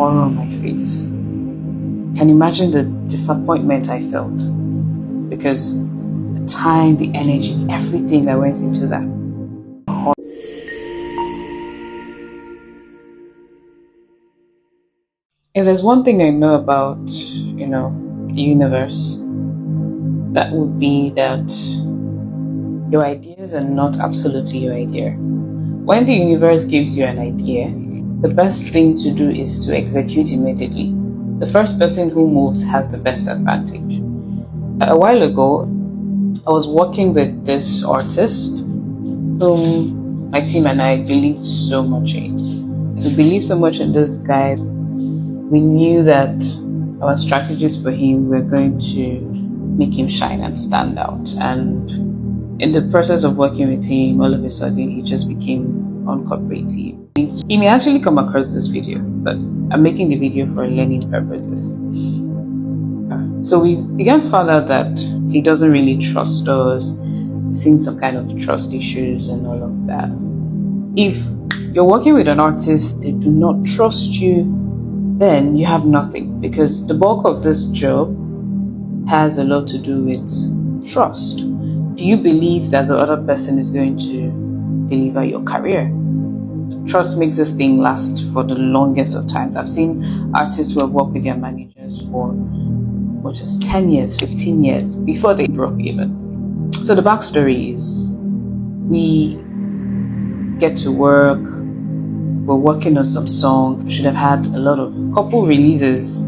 horror on my face. Can you imagine the disappointment I felt? Because the time, the energy, everything that went into that. If there's one thing I know about, the universe, that would be that your ideas are not absolutely your idea. When the universe gives you an idea, the best thing to do is to execute immediately. The first person who moves has the best advantage. A while ago, I was working with this artist whom my team and I believed so much in. We believed so much in this guy. We knew that our strategies for him were going to make him shine and stand out. And in the process of working with him, all of a sudden, he just became uncooperative. He may actually come across this video, but I'm making the video for learning purposes. So we began to find out that he doesn't really trust us, seeing some kind of trust issues and all of that. If you're working with an artist, they do not trust you, then you have nothing, because the bulk of this job has a lot to do with trust. Do you believe that the other person is going to deliver your career? Trust makes this thing last for the longest of time. I've seen artists who have worked with their managers for just 10 years, 15 years before they broke even. So the backstory is we get to work, we're working on some songs. We should have had a couple releases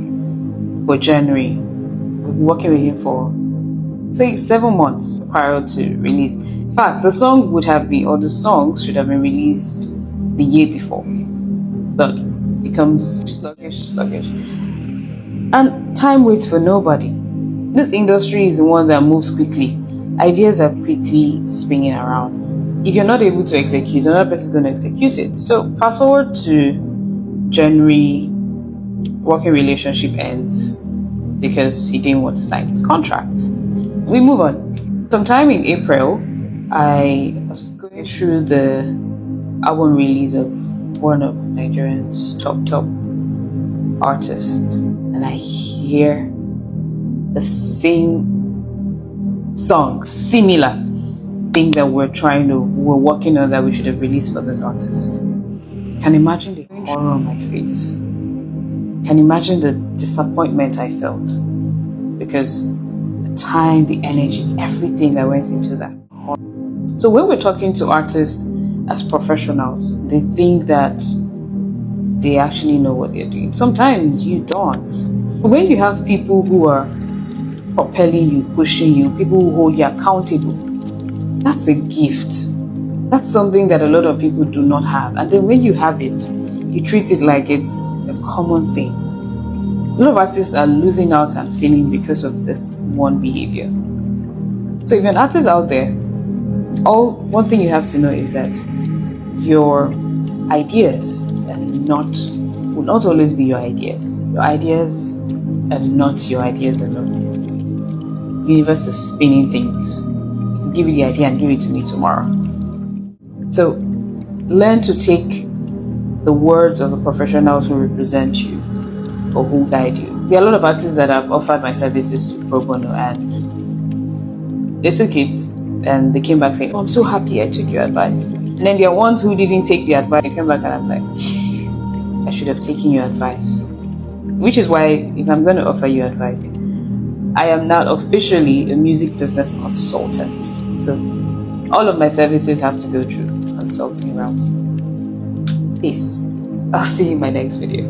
for January. We've been working with him for say 7 months prior to release. In fact, the songs should have been released the year before, but becomes sluggish. And time waits for nobody. This industry is the one that moves quickly. Ideas are quickly spinning around. If you're not able to execute, another person is going to execute it. So fast forward to January, working relationship ends because he didn't want to sign his contract. We move on. Sometime in April, I was going through the album release of one of Nigerian's top artists, and I hear the same song, similar thing that we're working on, that we should have released for this artist. Can you imagine the horror on my face? Can you imagine the disappointment I felt? Because the time, the energy, everything that went into that. So when we're talking to artists as professionals, they think that they actually know what they're doing. Sometimes you don't. When you have people who are propelling you, pushing you, people who hold you accountable, that's a gift. That's something that a lot of people do not have. And then when you have it, you treat it like it's a common thing. A lot of artists are losing out and failing because of this one behavior. So if you're an artist out there, one thing you have to know is that your ideas will not always be your ideas. Your ideas are not your ideas alone. The universe is spinning things. Give you the idea and give it to me tomorrow. So learn to take the words of the professionals who represent you or who guide you. There are a lot of artists that have offered my services to pro bono, and they took it and they came back saying, "Oh, I'm so happy I took your advice." And then there are ones who didn't take the advice. They came back and I'm like, I should have taken your advice. Which is why, if I'm going to offer you advice, I am not officially a music business consultant. So all of my services have to go through consulting rounds. Peace. I'll see you in my next video.